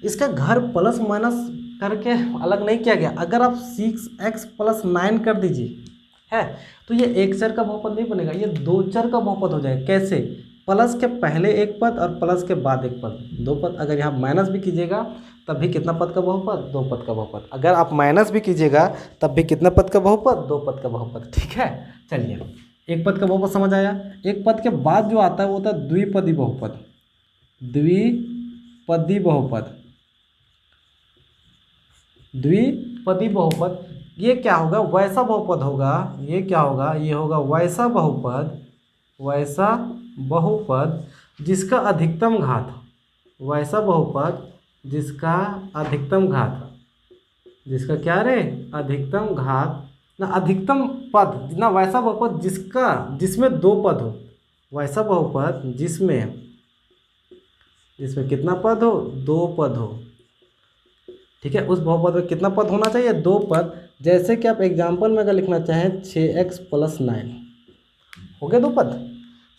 इसका घर प्लस माइनस करके अलग नहीं किया गया। अगर आप 6x + 9 कर दीजिए है तो ये एक चर का बहुपद नहीं बनेगा, ये दो चर का बहुपद हो जाएगा। कैसे? प्लस के पहले एक पद और प्लस के बाद एक पद, दो पद। अगर यहाँ माइनस भी कीजिएगा तब भी कितना पद का बहुपद? दो पद का बहुपद। अगर आप माइनस भी कीजिएगा तब भी कितना पद का बहुपद? दो पद का बहुपद, ठीक है। चलिए, एक पद का बहुपद समझ आया। एक पद के बाद जो आता है वो होता है द्विपदी बहुपद। द्विपदी बहुपद, द्विपदी बहुपद ये क्या होगा? वैसा बहुपद होगा। ये क्या होगा? ये होगा वैसा बहुपद। वैसा बहुपद जिसका अधिकतम घात, वैसा बहुपद जिसका अधिकतम घात, जिसका क्या रे? अधिकतम घात ना, अधिकतम पद ना। वैसा बहुपद जिसमें दो पद हो। वैसा बहुपद जिसमें कितना पद हो? दो पद हो, ठीक है। उस बहुपद में कितना पद होना चाहिए? दो पद। जैसे कि आप एग्जाम्पल में अगर लिखना चाहें 6x + 9, हो गए दो पद।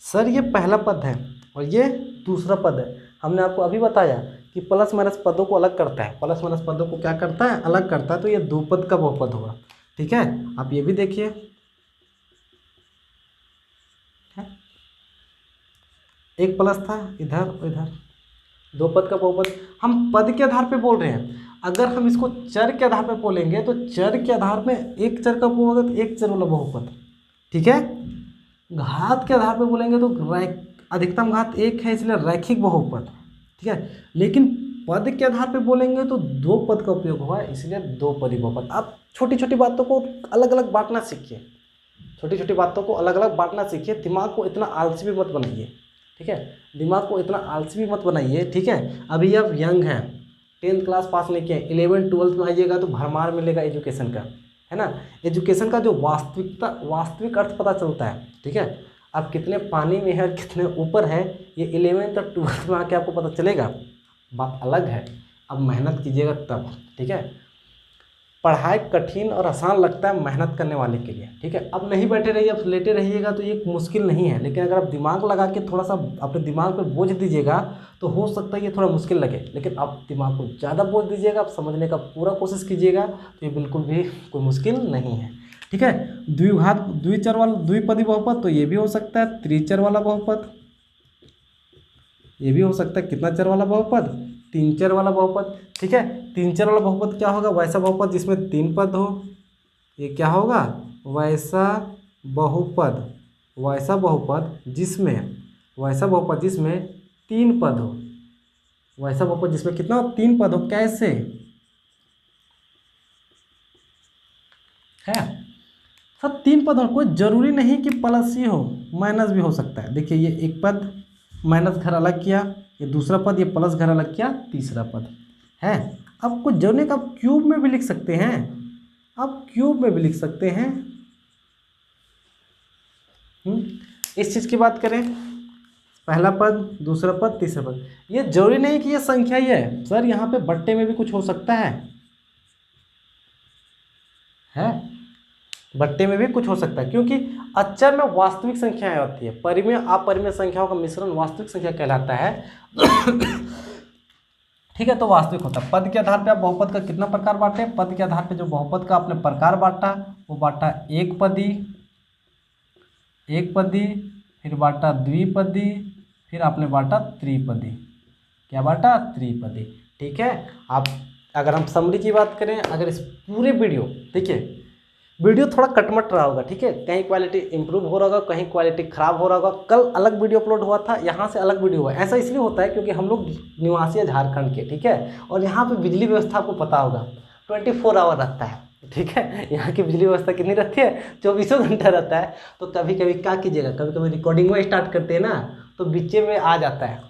सर ये पहला पद है और ये दूसरा पद है। हमने आपको अभी बताया कि प्लस माइनस पदों को अलग करता है। प्लस माइनस पदों को क्या करता है? अलग करता है। तो ये दो पद का बहुपद होगा, ठीक है। आप ये भी देखिए, एक प्लस था इधर और इधर, दो पद का बहुपद। हम पद के आधार पे बोल रहे हैं। अगर हम इसको चर के आधार पे बोलेंगे तो चर के आधार में एक चर का उपयोग होगा तो एक चर वाला बहुपद, ठीक है। घात के आधार पे बोलेंगे तो अधिकतम घात एक है, इसलिए रैखिक बहुपद, ठीक है। लेकिन पद के आधार पे बोलेंगे तो दो पद का उपयोग हुआ है, इसलिए दो पदी बहुपद। आप छोटी छोटी बातों को अलग अलग बांटना सीखिए। छोटी छोटी बातों को अलग अलग बांटना सीखिए। दिमाग को इतना आलसी भी मत बनाइए, ठीक है। दिमाग को इतना आलसी भी मत बनाइए, ठीक है। अभी आप यंग हैं, 10th क्लास पास नहीं किए, 11th 12th में आइएगा तो भरमार मिलेगा एजुकेशन का, है ना। एजुकेशन का जो वास्तविक अर्थ पता चलता है, ठीक है। आप कितने पानी में है, कितने ऊपर है, ये 11th और 12th में आके आपको पता चलेगा। बात अलग है, अब मेहनत कीजिएगा तब, ठीक है। पढ़ाई कठिन और आसान लगता है मेहनत करने वाले के लिए, ठीक है। अब नहीं बैठे रहिए, अब लेटे रहिएगा तो ये मुश्किल नहीं है, लेकिन अगर आप दिमाग लगा के थोड़ा सा अपने दिमाग पर बोझ दीजिएगा तो हो सकता है ये थोड़ा मुश्किल लगे, लेकिन आप दिमाग को ज़्यादा बोझ दीजिएगा, आप समझने का पूरा कोशिश कीजिएगा तो ये बिल्कुल भी कोई मुश्किल नहीं है, ठीक है। द्विघात द्विचर वाला द्विपदी बहुपद तो ये भी हो सकता है, त्रिचर वाला बहुपद ये भी हो सकता है, कितना चर वाला बहुपद, तीन चर वाला बहुपद, ठीक है। तीन चर वाला बहुपद क्या होगा, वैसा बहुपद जिसमें तीन पद हो, ये क्या होगा, वैसा बहुपद, वैसा बहुपद जिसमें तीन पद हो, वैसा बहुपद जिसमें कितना हो, तीन पद हो। कैसे है सब तीन पद हो, कोई जरूरी नहीं कि प्लस ही हो, माइनस भी हो सकता है। देखिए ये एक पद माइनस घर अलग किया, ये दूसरा पद, ये प्लस घर अलग किया, तीसरा पद है। अब कुछ जरूरी नहीं, आप क्यूब में भी लिख सकते हैं, आप क्यूब में भी लिख सकते हैं। इस चीज़ की बात करें, पहला पद, दूसरा पद, तीसरा पद, ये जरूरी नहीं कि ये संख्या ही है सर, यहाँ पे बट्टे में भी कुछ हो सकता है बट्टे में भी कुछ हो सकता है, क्योंकि अक्षर में वास्तविक संख्याएं होती है, परिमेय अपरिमेय संख्याओं का मिश्रण वास्तविक संख्या कहलाता है। ठीक है, तो वास्तविक होता है। पद के आधार पे आप बहुपद का कितना प्रकार बांटे, पद के आधार पे जो बहुपद का आपने प्रकार बांटा वो बांटा एक पदी, फिर बांटा द्विपदी, फिर आपने बांटा त्रिपदी। क्या बांटा, त्रिपदी। ठीक है, आप अगर हम समरी की बात करें, अगर इस पूरे वीडियो, देखिए वीडियो थोड़ा कटमट रहा होगा, ठीक है, कहीं क्वालिटी इंप्रूव हो रहा होगा, कहीं क्वालिटी खराब हो रहा होगा। कल अलग वीडियो अपलोड हुआ था, यहाँ से अलग वीडियो हुआ। ऐसा इसलिए होता है क्योंकि हम लोग निवासी है झारखंड के, ठीक है, और यहाँ पे बिजली व्यवस्था आपको पता होगा 24 आवर रहता है, ठीक है। यहाँ की बिजली व्यवस्था कितनी रहती है, 24 घंटा रहता है। तो कभी कभी क्या कीजिएगा, कभी कभी रिकॉर्डिंग में स्टार्ट करते हैं ना, तो बीचे में आ जाता है,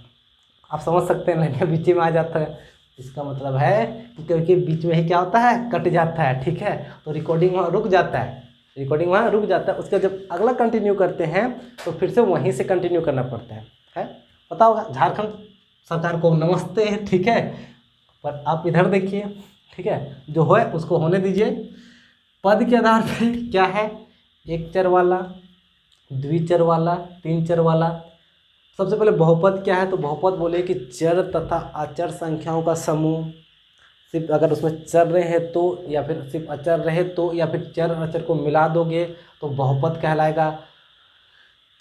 आप समझ सकते हैं ना, बीचे में आ जाता है। इसका मतलब है कि कभी बीच में ही क्या होता है, कट जाता है, ठीक है, तो रिकॉर्डिंग वहाँ रुक जाता है, उसका जब अगला कंटिन्यू करते हैं तो फिर से वहीं से कंटिन्यू करना पड़ता है। पता होगा, झारखंड सरकार को नमस्ते है, ठीक है। पर आप इधर देखिए, ठीक है, जो है उसको होने दीजिए। पद के आधार पे क्या है, एक चर वाला, द्विचर वाला, तीन चर वाला। सबसे पहले बहुपद क्या है, तो बहुपद बोले कि चर तथा अचर संख्याओं का समूह, सिर्फ अगर उसमें चर रहे तो, या फिर सिर्फ अचर रहे तो, या फिर चर अचर को मिला दोगे तो बहुपद कहलाएगा।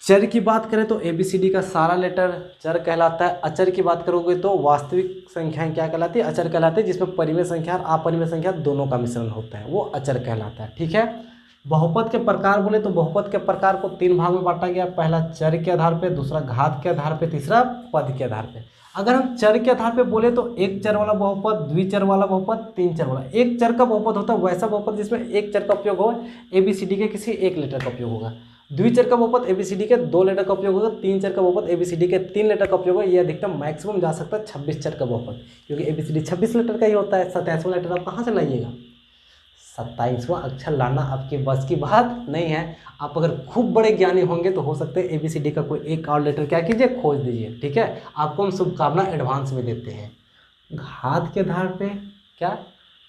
चर की बात करें तो ABCD का सारा लेटर चर कहलाता है। अचर की बात करोगे तो वास्तविक संख्याएं क्या कहलाती है, अचर कहलाती है, जिसमें परिमेय संख्या और अपरिमेय संख्या दोनों का मिश्रण होता है, वो अचर कहलाता है। ठीक है, बहुपद के प्रकार बोले तो बहुपद के प्रकार को तीन भाग में बांटा गया, पहला चर के आधार पे, दूसरा घात के आधार पे, तीसरा पद के आधार पे। अगर हम चर के आधार पे बोले तो एक चर वाला बहुपद, द्विचर वाला बहुपद, तीन चर वाला। एक चर का बहुपद होता है वैसा बहुपद जिसमें एक चर का उपयोग हो, ABCD के किसी एक लेटर का उपयोग होगा। द्विचर का बहुपद ABCD के 2 लेटर का उपयोग होगा। तीन चर का बहुपद ABCD के 3 लेटर का उपयोग होगा। ये अधिकतम मैक्सिमम जा सकता है 26 चर का बहुपद, क्योंकि ABCD 26 लेटर का ही होता है। 27वां लेटर आप कहाँ से लाइएगा, 27वां अक्षर लाना आपके बस की बात नहीं है। आप अगर खूब बड़े ज्ञानी होंगे तो हो सकते हैं ABCD का कोई एक और लेटर क्या कीजिए, खोज दीजिए। ठीक है, आपको हम शुभकामना एडवांस में देते हैं। घात के आधार पे क्या,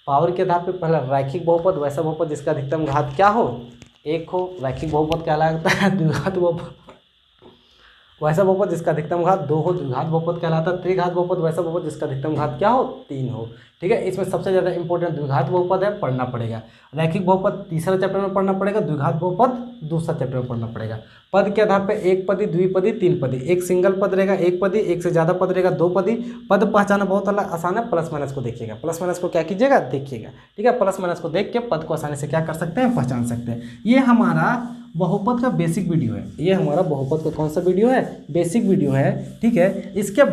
पावर के आधार पे पहला रैखिक बहुपद, वैसा बहुपद जिसका अधिकतम घात क्या हो, 1 हो, रैखिक बहुपद कहलाता है। द्विघात बहुपद वैसा बहुपद जिसका अधिकतम घात 2 हो, द्विघात बहुपद कहलाता है। त्रिघात बहुपद वैसा बहुपद जिसका अधिकतम घात क्या हो, 3 हो। ठीक है, इसमें सबसे ज़्यादा इंपॉर्टेंट द्विघात बहुपद है, पढ़ना पड़ेगा। रैखिक बहुपद तीसरा चैप्टर में पढ़ना पड़ेगा, द्विघात बहुपद दूसरा चैप्टर में पढ़ना पड़ेगा। पद के आधार पे एक पदी, द्विपदी, तीन पदी। एक सिंगल पद रहेगा, एक पदी, एक से ज़्यादा पद रहेगा, 2 पदी। पद पहचाना बहुत आसान है, प्लस माइनस को देखिएगा, प्लस माइनस को क्या कीजिएगा, देखिएगा। ठीक है, प्लस माइनस को देख के पद को आसानी से क्या कर सकते हैं, पहचान सकते हैं। ये हमारा बहुपद का बेसिक वीडियो है, ये हमारा बहुपद का कौन सा वीडियो है, बेसिक वीडियो है। ठीक है, इसके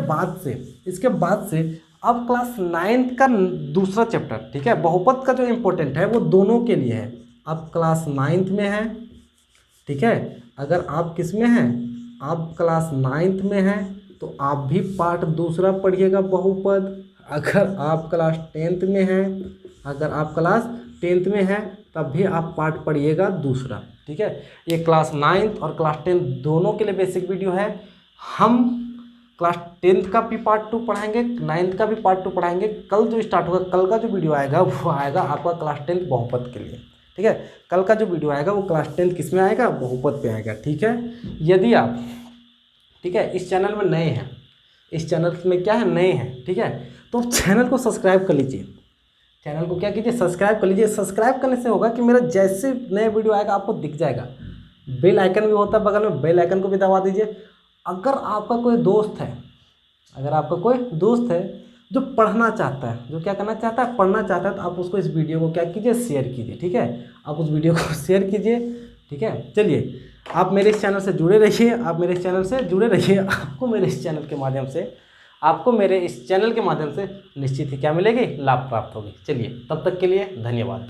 बाद से अब क्लास 9th का दूसरा चैप्टर, ठीक है, बहुपद का जो इम्पोर्टेंट है वो दोनों के लिए है। अब क्लास 9th में है, ठीक है, अगर आप किस में हैं, आप क्लास 9th में हैं तो आप भी पार्ट दूसरा पढ़िएगा बहुपद। अगर आप क्लास 10th में हैं, तब भी आप पार्ट पढ़िएगा दूसरा। ठीक है, ये क्लास 9th और क्लास 10 दोनों के लिए बेसिक वीडियो है। हम क्लास 10th का भी पार्ट 2 पढ़ाएंगे, 9th का भी पार्ट 2 पढ़ाएंगे। कल जो स्टार्ट होगा, कल का जो वीडियो आएगा वो आएगा आपका क्लास 10th बहुपद के लिए, ठीक है। कल का जो वीडियो आएगा वो क्लास 10th किस में आएगा, बहुपद पे आएगा, ठीक है। यदि आप, ठीक है, इस चैनल में नए हैं, इस चैनल में क्या है, नए हैं, ठीक है, तो चैनल को सब्सक्राइब कर लीजिए। चैनल को क्या कीजिए, सब्सक्राइब कर लीजिए। सब्सक्राइब करने से होगा कि मेरा जैसे नया वीडियो आएगा आपको दिख जाएगा। बेल आइकन भी होता है बगल में, बेल आइकन को भी दबा दीजिए। अगर आपका कोई दोस्त है, अगर आपका कोई दोस्त है जो पढ़ना चाहता है, जो क्या करना चाहता है, पढ़ना चाहता है, तो आप उसको इस वीडियो को क्या कीजिए, शेयर कीजिए, ठीक है। आप उस वीडियो को शेयर कीजिए, ठीक है। चलिए, आप मेरे इस चैनल से जुड़े रहिए, आप मेरे इस चैनल से जुड़े रहिए। आपको मेरे इस चैनल के माध्यम से, आपको मेरे इस चैनल के माध्यम से निश्चित ही क्या मिलेगी, लाभ प्राप्त होगी। चलिए, तब तक के लिए धन्यवाद।